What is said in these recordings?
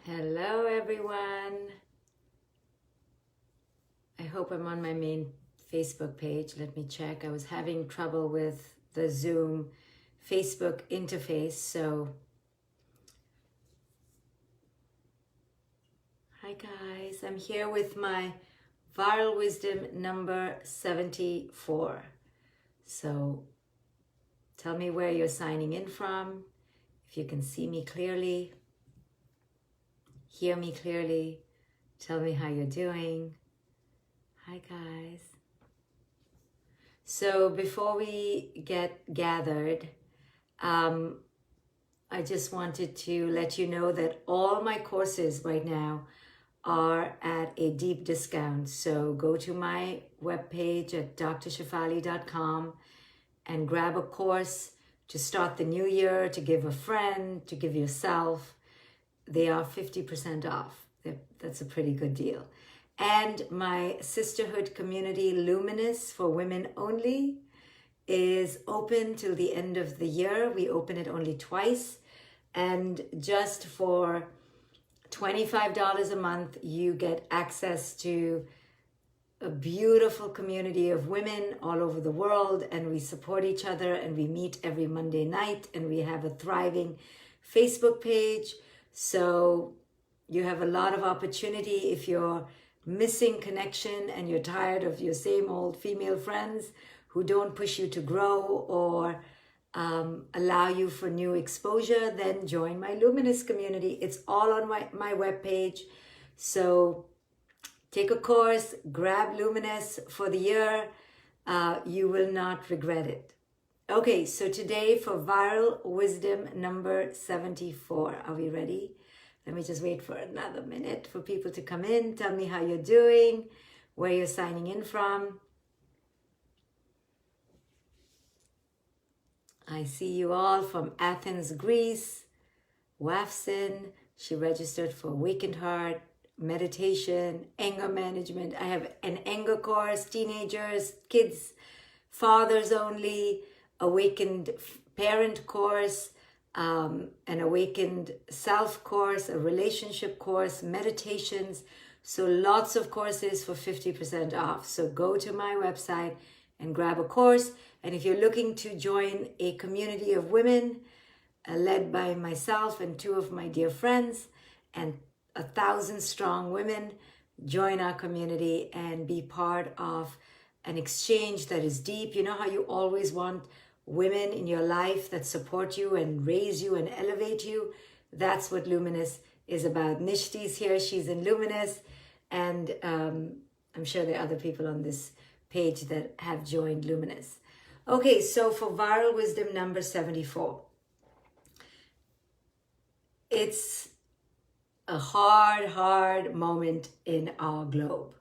Hello, everyone. I hope I'm on my main Facebook page. Let me check. I was having trouble with the Zoom Facebook interface. So, hi, guys. I'm here with my viral wisdom number 74. So, tell me where you're signing in from. If you can see me clearly, hear me clearly, tell me how you're doing. Hi, guys. So before we get gathered, I just wanted to let you know that all my courses right now are at a deep discount. So go to my webpage at drshefali.com and grab a course to start the new year, to give a friend, to give yourself. They are 50% off. That's a pretty good deal. And my sisterhood community, Luminous for women only, is open till the end of the year. We open it only twice. And just for $25 a month, you get access to a beautiful community of women all over the world. And we support each other and we meet every Monday night. And we have a thriving Facebook page. So you have a lot of opportunity if you're missing connection and you're tired of your same old female friends who don't push you to grow or allow you for new exposure, then join my Luminous community. It's all on my webpage. So take a course, grab Luminous for the year. You will not regret it. Okay, so today for viral wisdom number 74. Are we ready? Let me just wait for another minute for people to come in. Tell me how you're doing, where you're signing in from. I see you all from Athens, Greece. Wafsin, she registered for Awakened Heart, meditation, anger management. I have an anger course, teenagers, kids, fathers only, awakened parent course, an awakened self course, a relationship course, meditations. So lots of courses for 50% off. So go to my website and grab a course. And if you're looking to join a community of women led by myself and two of my dear friends and 1,000 strong women, join our community and be part of an exchange that is deep. You know how you always want women in your life that support you and raise you and elevate you? That's what Luminous is about. Nishti's here, she's in Luminous, and I'm sure there are other people on this page that have joined Luminous. Okay, so for viral wisdom number 74, it's a hard moment in our globe.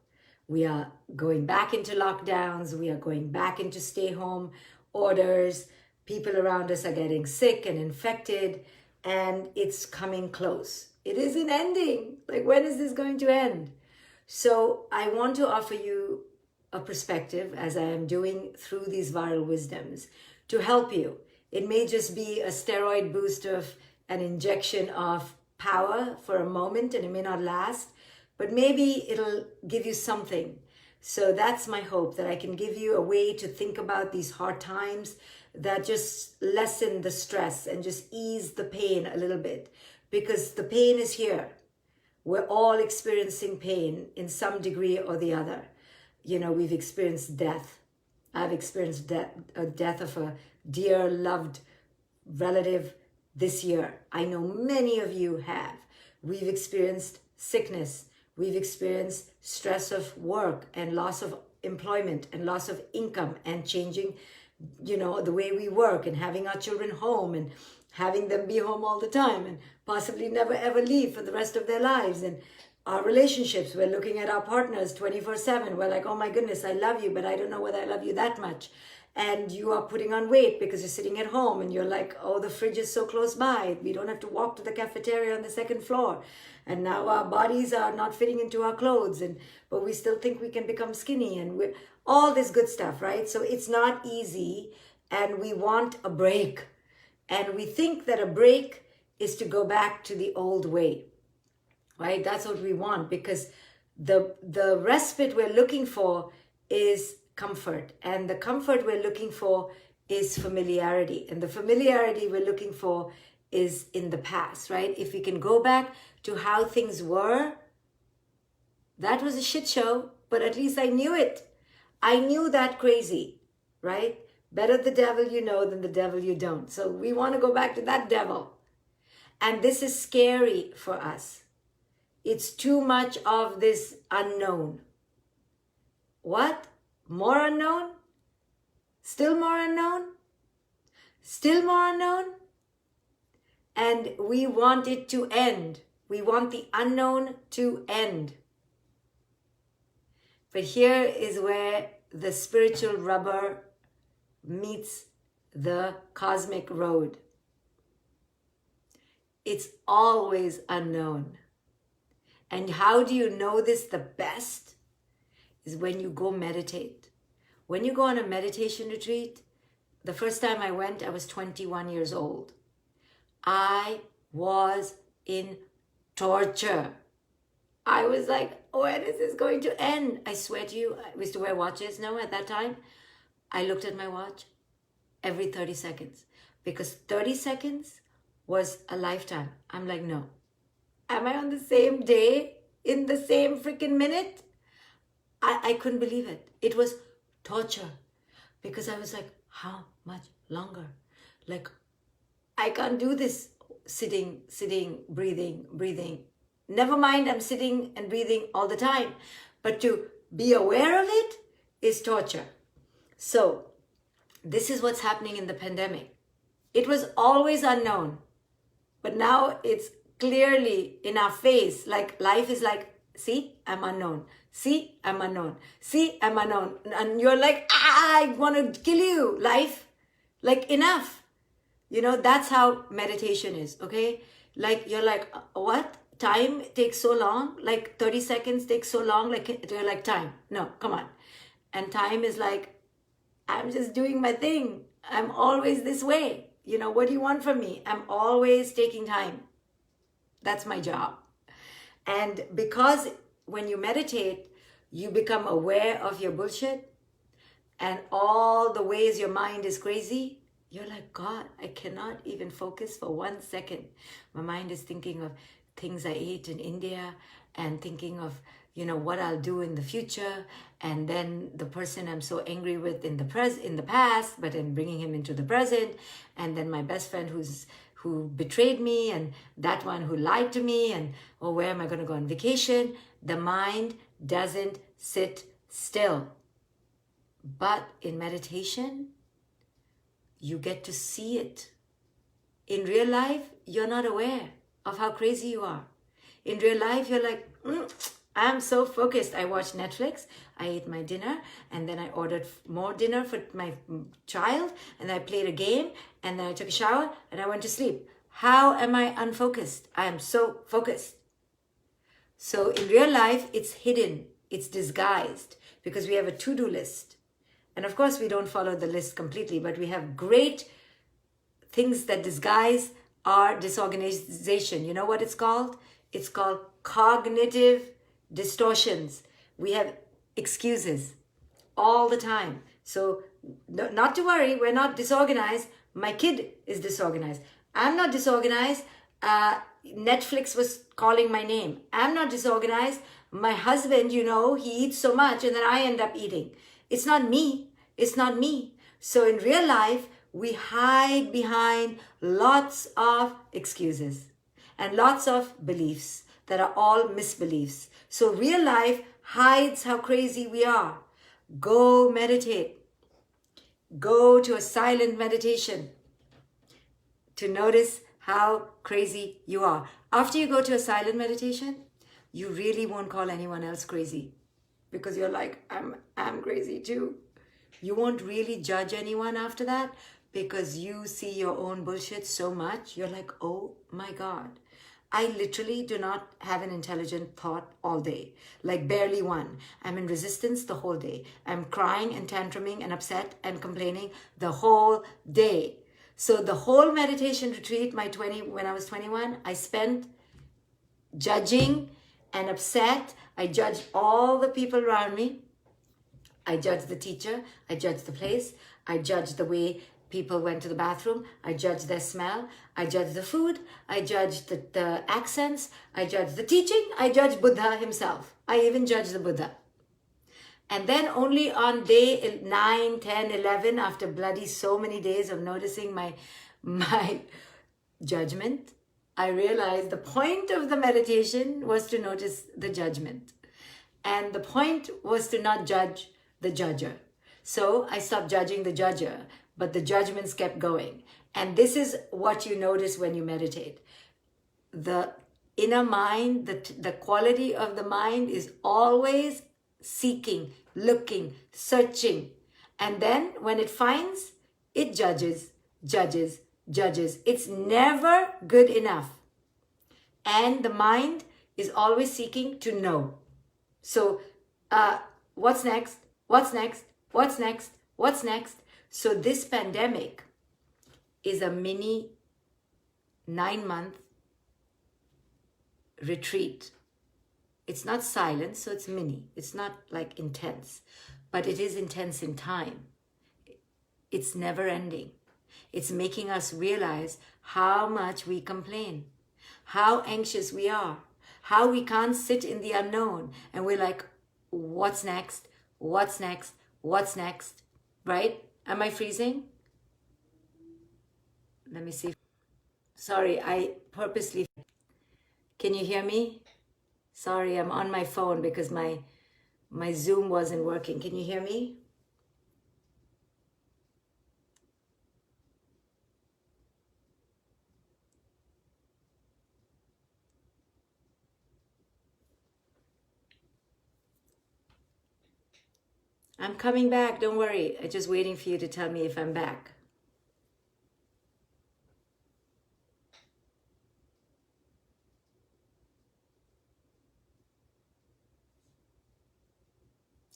We are going back into lockdowns, we are going back into stay home orders, people around us are getting sick and infected, and it's coming close. It isn't ending. Like, when is this going to end? So I want to offer you a perspective, as I am doing through these viral wisdoms, to help you. It may just be a steroid boost of an injection of power for a moment, and it may not last, but maybe it'll give you something. So that's my hope, that I can give you a way to think about these hard times that just lessen the stress and just ease the pain a little bit, because the pain is here. We're all experiencing pain in some degree or the other. You know, we've experienced death. I've experienced death of a dear, loved relative this year. I know many of you have. We've experienced sickness. We've experienced stress of work and loss of employment and loss of income and changing, you know, the way we work and having our children home and having them be home all the time and possibly never ever leave for the rest of their lives. And our relationships, we're looking at our partners 24/7. We're like, oh my goodness, I love you, but I don't know whether I love you that much. And you are putting on weight because you're sitting at home and you're like, oh, the fridge is so close by. We don't have to walk to the cafeteria on the second floor. And now our bodies are not fitting into our clothes, but we still think we can become skinny, and we're all this good stuff, right? So it's not easy, and we want a break. And we think that a break is to go back to the old way. right? That's what we want, because the respite we're looking for is comfort, and the comfort we're looking for is familiarity, and the familiarity we're looking for is in the past, right? If we can go back to how things were, that was a shit show, but at least I knew it. I knew that crazy, right? Better the devil you know than the devil you don't. So we want to go back to that devil. And this is scary for us. It's too much of this unknown. What? More unknown? Still more unknown? Still more unknown? And we want it to end. We want the unknown to end. But here is where the spiritual rubber meets the cosmic road. It's always unknown. And how do you know this the best? Is when you go meditate. When you go on a meditation retreat, the first time I went, I was 21 years old. I was in torture. I was like, when is this going to end? I swear to you, I used to wear watches now at that time. I looked at my watch every 30 seconds because 30 seconds was a lifetime. I'm like, no. Am I on the same day in the same freaking minute? I couldn't believe it. It was torture because I was like, how much longer? Like, I can't do this sitting, breathing. Never mind, I'm sitting and breathing all the time. But to be aware of it is torture. So this is what's happening in the pandemic. It was always unknown, but now it's clearly in our face. Like life is like, see, I'm unknown. See, I'm unknown. See, I'm unknown. And you're like, I want to kill you, life. Like, enough. You know, that's how meditation is, okay? Like, you're like, what? Time takes so long? Like 30 seconds takes so long? Like, you're like, time. No, come on. And time is like, I'm just doing my thing. I'm always this way. You know, what do you want from me? I'm always taking time. That's my job. And because when you meditate, you become aware of your bullshit and all the ways your mind is crazy. You're like, God, I cannot even focus for 1 second. My mind is thinking of things I ate in India and thinking of, you know, what I'll do in the future. And then the person I'm so angry with in the past, but then bringing him into the present. And then my best friend who betrayed me, and that one who lied to me, and oh, where am I going to go on vacation? The mind doesn't sit still. But in meditation, you get to see it. In real life, you're not aware of how crazy you are. In real life, you're like, I'm so focused. I watched Netflix, I ate my dinner, and then I ordered more dinner for my child, and I played a game, and then I took a shower, and I went to sleep. How am I unfocused? I am so focused. So in real life, it's hidden, it's disguised, because we have a to-do list. And of course, we don't follow the list completely, but we have great things that disguise our disorganization. You know what it's called? It's called cognitive distortions. We have excuses all the time. So not to worry, we're not disorganized. My kid is disorganized. I'm not disorganized. Netflix was calling my name. I'm not disorganized. My husband, you know, he eats so much and then I end up eating. It's not me. It's not me. So in real life, we hide behind lots of excuses and lots of beliefs that are all misbeliefs. So real life hides how crazy we are. Go meditate. Go to a silent meditation to notice how crazy you are. After you go to a silent meditation, you really won't call anyone else crazy because you're like, I'm crazy too. You won't really judge anyone after that because you see your own bullshit so much. You're like, oh my God. I literally do not have an intelligent thought all day, like barely one. I'm in resistance the whole day. I'm crying and tantruming and upset and complaining the whole day. So the whole meditation retreat, when I was 21, I spent judging and upset. I judged all the people around me. I judged the teacher. I judged the place. I judged the way people went to the bathroom. I judged their smell. I judged the food. I judged the accents. I judged the teaching. I judged Buddha himself. I even judged the Buddha. And then only on day 9, 10, 11, after bloody so many days of noticing my judgment, I realized the point of the meditation was to notice the judgment. And the point was to not judge the judger. So I stopped judging the judger, but the judgments kept going. And this is what you notice when you meditate. The inner mind, the quality of the mind is always seeking, looking, searching. And then when it finds, it judges, judges, judges. It's never good enough. And the mind is always seeking to know. So what's next? What's next? What's next? What's next? So this pandemic is a mini 9-month retreat. It's not silent, so it's mini. It's not like intense, but it is intense in time. It's never ending. It's making us realize how much we complain, how anxious we are, how we can't sit in the unknown. And we're like, what's next? What's next? What's next? Right? Am I freezing? Let me see. Sorry, I purposely... Can you hear me? Sorry, I'm on my phone because my Zoom wasn't working. Can you hear me? I'm coming back, don't worry. I'm just waiting for you to tell me if I'm back.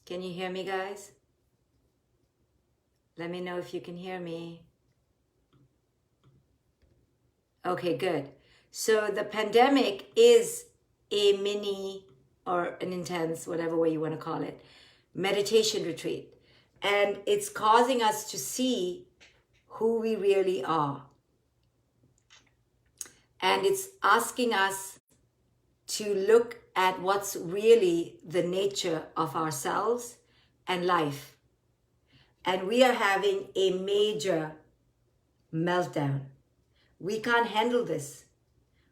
Can you hear me, guys? Let me know if you can hear me. Okay, good. So the pandemic is a mini or an intense, whatever way you want to call it, meditation retreat. And it's causing us to see who we really are. And it's asking us to look at what's really the nature of ourselves and life. And we are having a major meltdown. We can't handle this.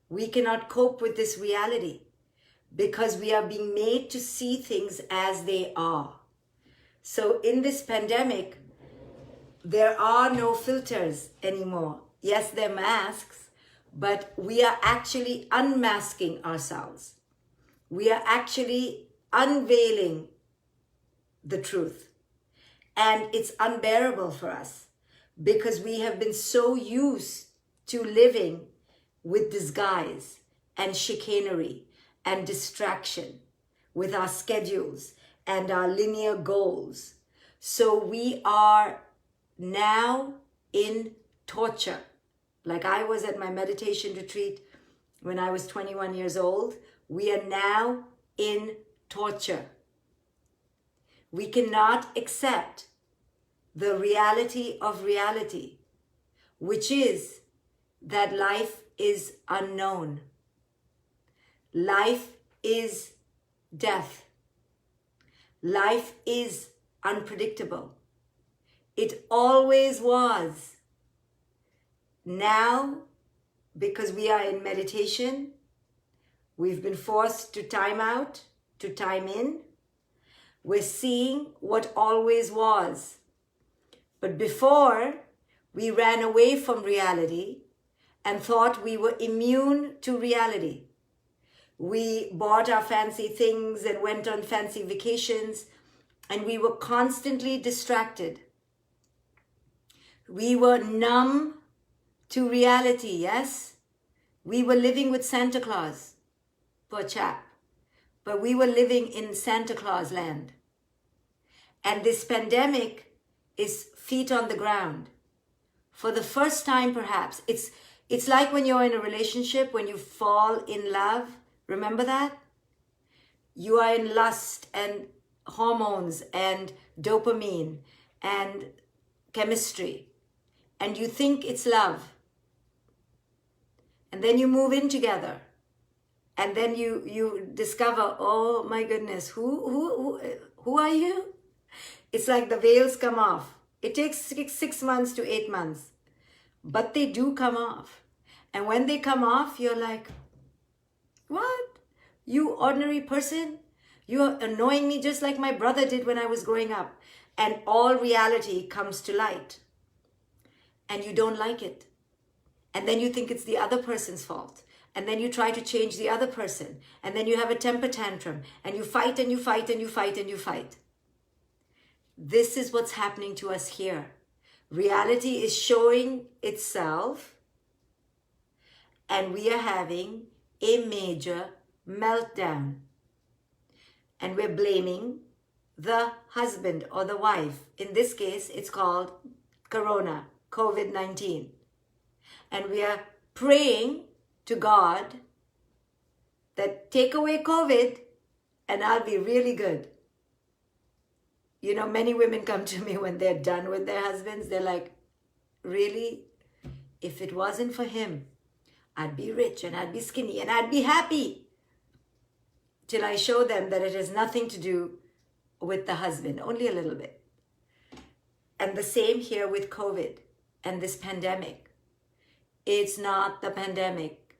We cannot cope with this reality because we are being made to see things as they are. So in this pandemic, there are no filters anymore. Yes, there are masks, but we are actually unmasking ourselves. We are actually unveiling the truth. And it's unbearable for us because we have been so used to living with disguise and chicanery and distraction with our schedules and our linear goals. So we are now in torture. Like I was at my meditation retreat when I was 21 years old. We are now in torture. We cannot accept the reality of reality, which is that life is unknown. Life is death. Life is unpredictable. It always was. Now, because we are in meditation, we've been forced to time out, to time in. We're seeing what always was. But before, we ran away from reality and thought we were immune to reality. We bought our fancy things and went on fancy vacations, and we were constantly distracted. We were numb to reality, yes? We were living with Santa Claus, poor chap. But we were living in Santa Claus land. And this pandemic is feet on the ground. For the first time, perhaps, it's like when you're in a relationship, when you fall in love Remember that? You are in lust and hormones and dopamine and chemistry, and you think it's love. And then you move in together, and then you discover, oh my goodness, who are you? It's like the veils come off. It takes 6 months to 8 months, but they do come off. And when they come off, you're like, what? You ordinary person? You're annoying me just like my brother did when I was growing up. And all reality comes to light. And you don't like it. And then you think it's the other person's fault. And then you try to change the other person. And then you have a temper tantrum. And you fight and you fight and you fight and you fight. This is what's happening to us here. Reality is showing itself. And we are having a major meltdown. And we're blaming the husband or the wife. In this case, it's called Corona, COVID-19. And we are praying to God that take away COVID and I'll be really good. You know, many women come to me when they're done with their husbands. They're like, really? If it wasn't for him, I'd be rich and I'd be skinny and I'd be happy. Till I show them that it has nothing to do with the husband, only a little bit. And the same here with COVID and this pandemic. It's not the pandemic.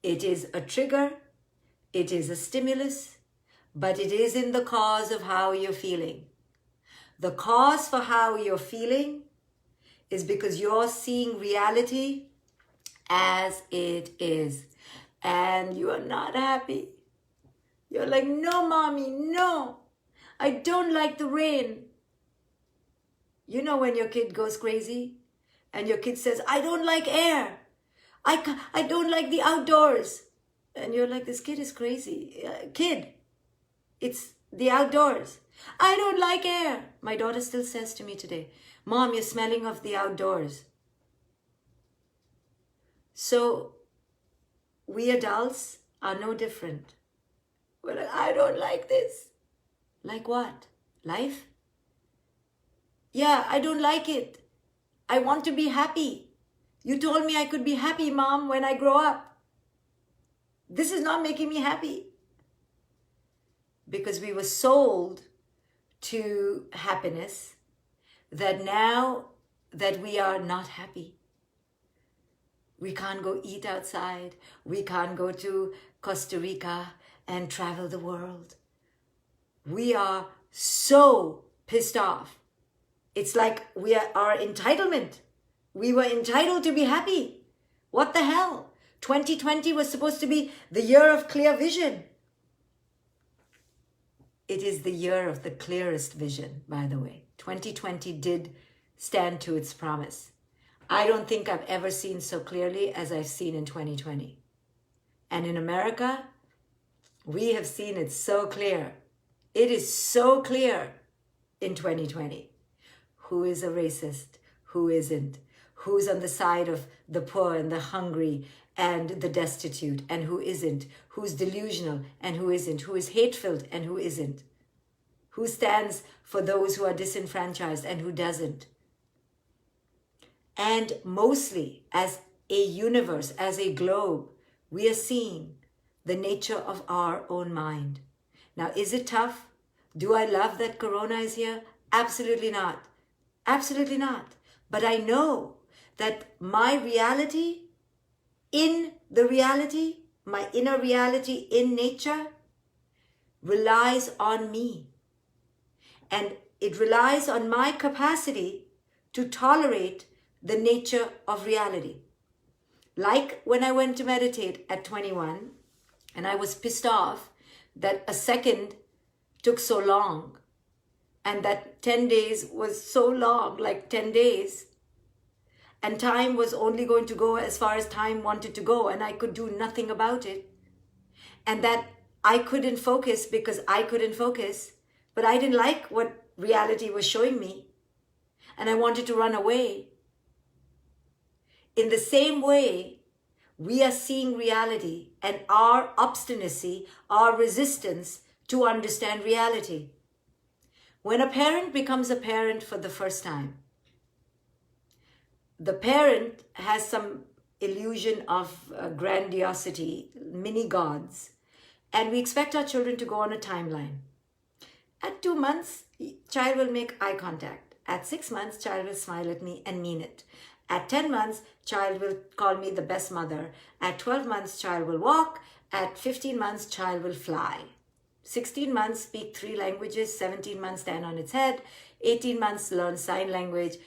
It is a trigger. It is a stimulus, but it isn't the cause of how you're feeling. The cause for how you're feeling is because you're seeing reality as it is. And you are not happy. You're like, no, mommy, no. I don't like the rain. You know when your kid goes crazy and your kid says, I don't like air. I don't like the outdoors. And you're like, this kid is crazy. Kid, it's the outdoors. I don't like air. My daughter still says to me today, Mom, you're smelling of the outdoors. So we adults are no different. We're like, I don't like this. Like what? Life? Yeah, I don't like it. I want to be happy. You told me I could be happy, Mom, when I grow up. This is not making me happy. Because we were sold to happiness that now that we are not happy. We can't go eat outside. We can't go to Costa Rica and travel the world. We are so pissed off. It's like we are our entitlement. We were entitled to be happy. What the hell? 2020 was supposed to be the year of clear vision. It is the year of the clearest vision, by the way. 2020 did stand to its promise. I don't think I've ever seen so clearly as I've seen in 2020. And in America, we have seen it so clear. It is so clear in 2020. Who is a racist? Who isn't? Who's on the side of the poor and the hungry and the destitute and who isn't? Who's delusional and who isn't? Who is hate-filled and who isn't? Who stands for those who are disenfranchised and who doesn't? And mostly, as a universe, as a globe, we are seeing the nature of our own mind. Now, is it tough? Do I love that Corona is here? Absolutely not. Absolutely not. But I know that my reality, in the reality, my inner reality in nature, relies on me. And it relies on my capacity to tolerate the nature of reality. Like when I went to meditate at 21, and I was pissed off that a second took so long, and that 10 days was so long, like 10 days, and time was only going to go as far as time wanted to go, and I could do nothing about it. And that I couldn't focus because I couldn't focus, but I didn't like what reality was showing me, and I wanted to run away. In the same way, We are seeing reality and our obstinacy, our resistance to understand reality. When a parent becomes a parent for the first time, the parent has some illusion of grandiosity, mini gods, and we expect our children to go on a timeline. At 2 months, child will make eye contact. At 6 months, child will smile at me and mean it. At 10 months, child will call me the best mother. At 12 months, child will walk. At 15 months, child will fly. 16 months, speak 3 languages. 17 months, stand on its head. 18 months, learn sign language.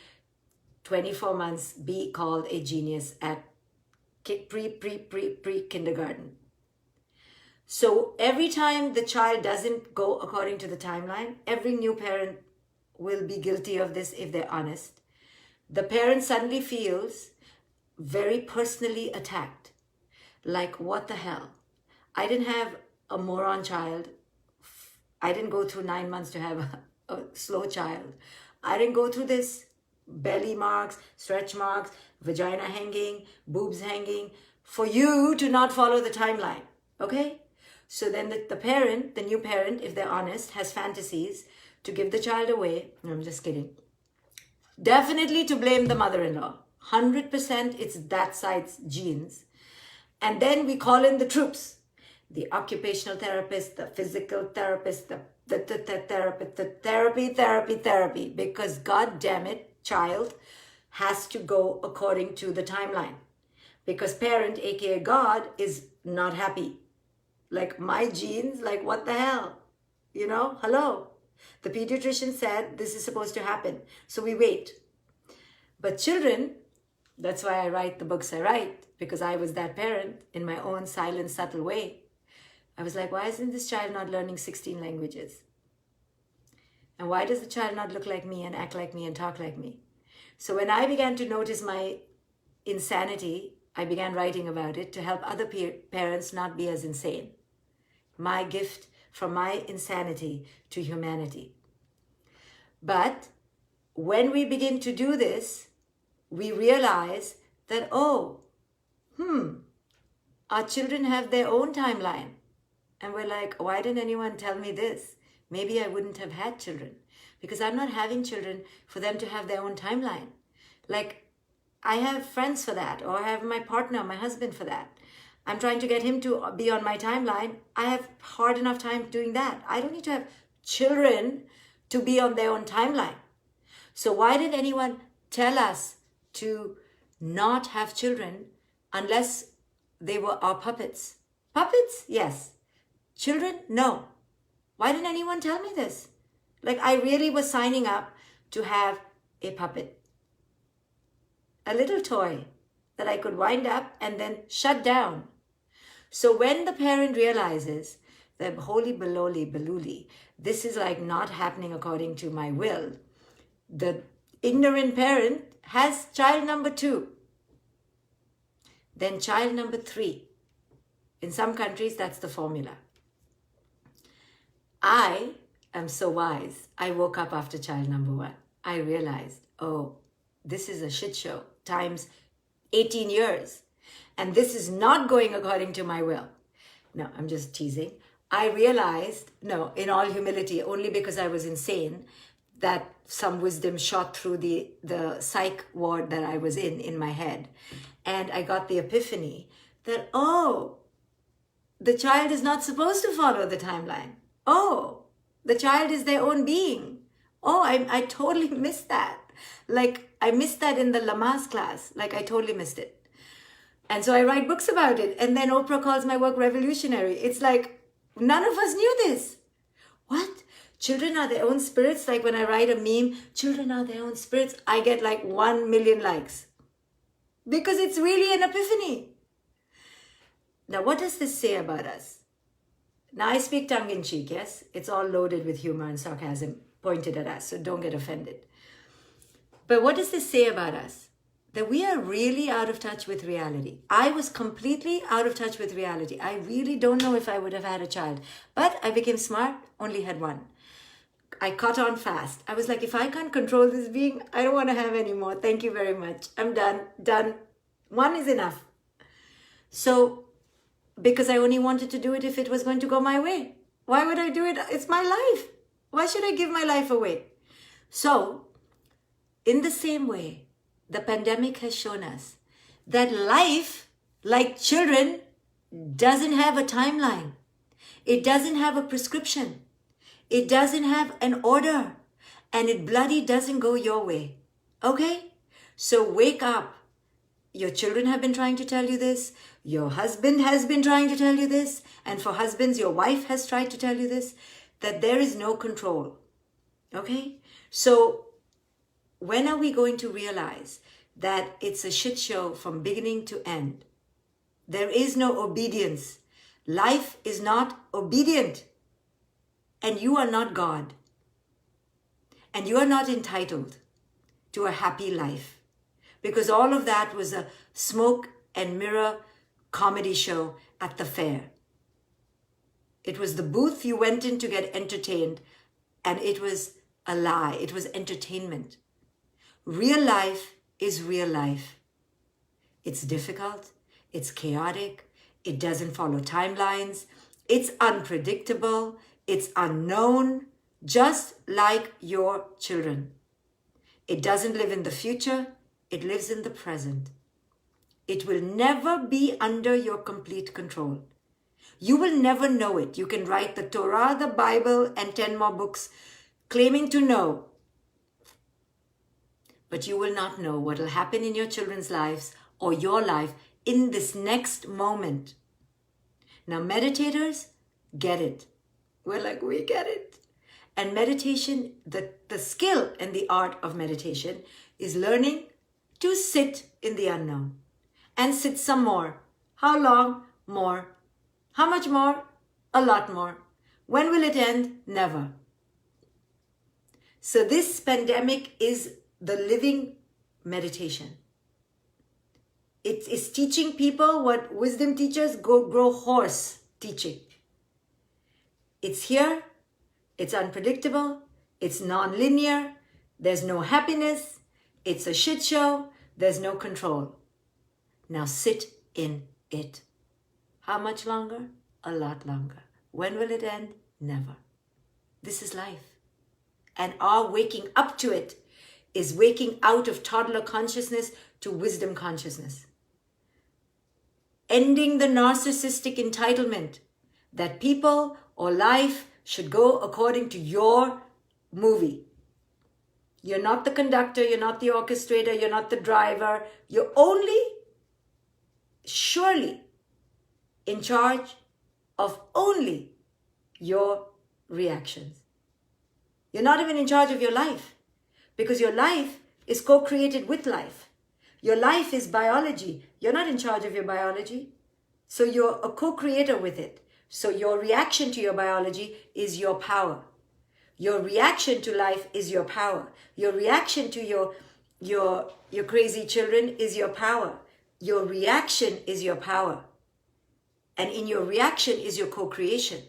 24 months, be called a genius at pre-kindergarten. So every time the child doesn't go according to the timeline, every new parent will be guilty of this if they're honest. The parent suddenly feels very personally attacked. Like, what the hell? I didn't have a moron child. I didn't go through 9 months to have a slow child. I didn't go through this. Belly marks, stretch marks, vagina hanging, boobs hanging, for you to not follow the timeline. Okay? So then the parent, the new parent, if they're honest, has fantasies to give the child away. No, I'm just kidding. Definitely to blame the mother-in-law. 100% it's that side's genes. And then we call in the troops. The occupational therapist, the physical therapist, the therapist, the therapy. Because God damn it, child has to go according to the timeline. Because parent, aka God, is not happy. Like my genes, like what the hell? You know, hello. The pediatrician said this is supposed to happen. So we wait. But children, that's why I write the books I write, because I was that parent in my own silent, subtle way. I was like, why isn't this child not learning 16 languages? And why does the child not look like me and act like me and talk like me? So when I began to notice my insanity, I began writing about it to help other parents not be as insane. My gift from my insanity to humanity. But when we begin to do this, we realize that, our children have their own timeline. And we're like, why didn't anyone tell me this? Maybe I wouldn't have had children, because I'm not having children for them to have their own timeline. Like, I have friends for that, or I have my partner, my husband for that. I'm trying to get him to be on my timeline. I have hard enough time doing that. I don't need to have children to be on their own timeline. So why did anyone tell us to not have children unless they were our puppets? Puppets? Yes. Children? No. Why didn't anyone tell me this? Like, I really was signing up to have a puppet. A little toy that I could wind up and then shut down. So when the parent realizes that holy baloli baluli, this is like not happening according to my will, the ignorant parent has child number 2. Then child number 3. In some countries, that's the formula. I am so wise. I woke up after child number 1. I realized, this is a shit show times 18 years. And this is not going according to my will. No, I'm just teasing. I realized, in all humility, only because I was insane, that some wisdom shot through the psych ward that I was in my head. And I got the epiphany that, the child is not supposed to follow the timeline. The child is their own being. I totally missed that. Like, I missed that in the Lamaze class. Like, I totally missed it. And so I write books about it. And then Oprah calls my work revolutionary. It's like, none of us knew this. What? Children are their own spirits? Like when I write a meme, children are their own spirits, I get like 1 million likes. Because it's really an epiphany. Now, what does this say about us? Now, I speak tongue-in-cheek, yes? It's all loaded with humor and sarcasm pointed at us, so don't get offended. But what does this say about us? That we are really out of touch with reality. I was completely out of touch with reality. I really don't know if I would have had a child. But I became smart, only had 1. I caught on fast. I was like, if I can't control this being, I don't want to have any more. Thank you very much. I'm done. 1 is enough. So, because I only wanted to do it if it was going to go my way. Why would I do it? It's my life. Why should I give my life away? So, in the same way, the pandemic has shown us that life, like children, doesn't have a timeline. It doesn't have a prescription. It doesn't have an order. And it bloody doesn't go your way. Okay? So wake up. Your children have been trying to tell you this. Your husband has been trying to tell you this. And for husbands, your wife has tried to tell you this. That there is no control. Okay? So when are we going to realize that it's a shit show from beginning to end? There is no obedience. Life is not obedient. And you are not God. And you are not entitled to a happy life. Because all of that was a smoke and mirror comedy show at the fair. It was the booth you went in to get entertained, and it was a lie. It was entertainment. Real life is real life. It's difficult. It's chaotic. It doesn't follow timelines. It's unpredictable. It's unknown, just like your children. It doesn't live in the future. It lives in the present. It will never be under your complete control. You will never know it. You can write the Torah, the Bible, and 10 more books claiming to know. But you will not know what will happen in your children's lives or your life in this next moment. Now, meditators get it. We're like, we get it. And meditation, the skill and the art of meditation is learning to sit in the unknown. And sit some more. How long? More. How much more? A lot more. When will it end? Never. So this pandemic is the living meditation. It is teaching people what wisdom teachers grow hoarse teaching. It's here. It's unpredictable. It's non-linear. There's no happiness. It's a shit show. There's no control. Now sit in it. How much longer? A lot longer. When will it end? Never. This is life. And our waking up to it is waking out of toddler consciousness to wisdom consciousness. Ending the narcissistic entitlement that people or life should go according to your movie. You're not the conductor, you're not the orchestrator, you're not the driver. You're only, surely, in charge of only your reactions. You're not even in charge of your life, because your life is co-created with life. Your life is biology. You're not in charge of your biology. So you're a co-creator with it. So your reaction to your biology is your power. Your reaction to life is your power. Your reaction to your crazy children is your power. Your reaction is your power. And in your reaction is your co-creation.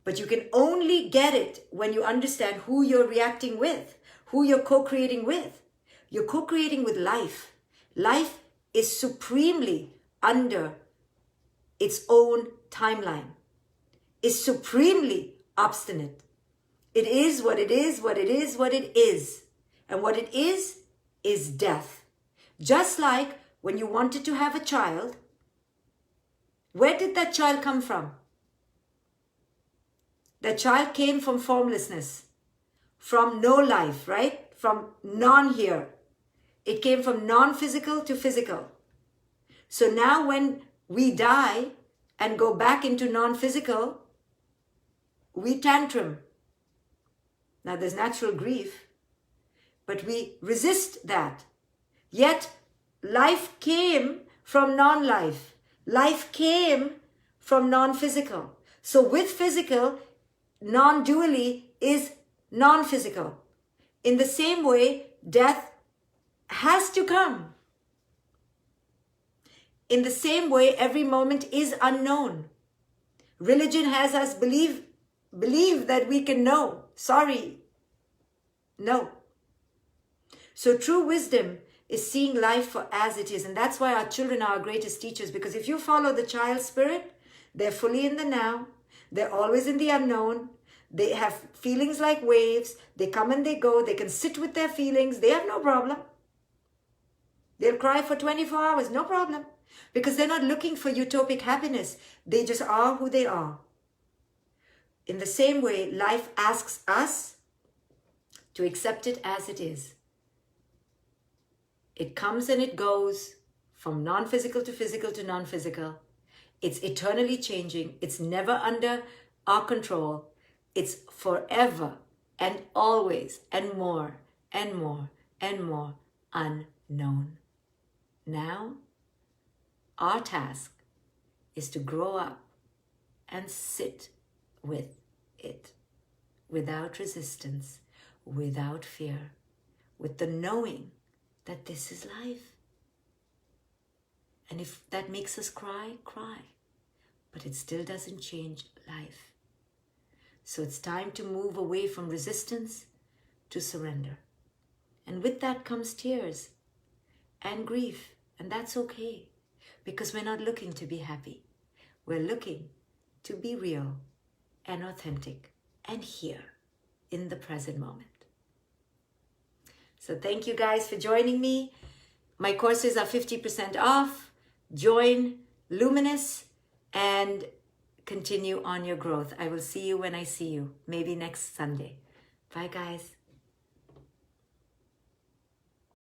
But you can only get it when you understand who you're reacting with, who you're co-creating with. You're co-creating with life. Life is supremely under its own timeline, is supremely obstinate. It is what it is, what it is, what it is. And what it is death. Just like when you wanted to have a child, where did that child come from? That child came from formlessness, from no life, right? From non-here. It came from non-physical to physical. So now when we die and go back into non-physical, we tantrum. Now there's natural grief, but we resist that. Yet life came from non-life. Life came from non-physical. So with physical, non-dually is non-physical. In the same way, death has to come. In the same way, every moment is unknown. Religion has us believe that we can know. Sorry. No. So true wisdom is seeing life for as it is. And that's why our children are our greatest teachers, because if you follow the child spirit, they're fully in the now. They're always in the unknown. They have feelings like waves. They come and they go. They can sit with their feelings. They have no problem. They'll cry for 24 hours, no problem. Because they're not looking for utopic happiness. They just are who they are. In the same way, life asks us to accept it as it is. It comes and it goes from non-physical to physical to non-physical. It's eternally changing. It's never under our control. It's forever and always and more and more and more unknown. Now, our task is to grow up and sit with it without resistance, without fear, with the knowing that this is life. And if that makes us cry, cry. But it still doesn't change life. So it's time to move away from resistance to surrender. And with that comes tears and grief. And that's okay, because we're not looking to be happy. We're looking to be real and authentic and here in the present moment. So thank you guys for joining me. My courses are 50% off. Join Luminous and continue on your growth. I will see you when I see you, maybe next Sunday. Bye, guys.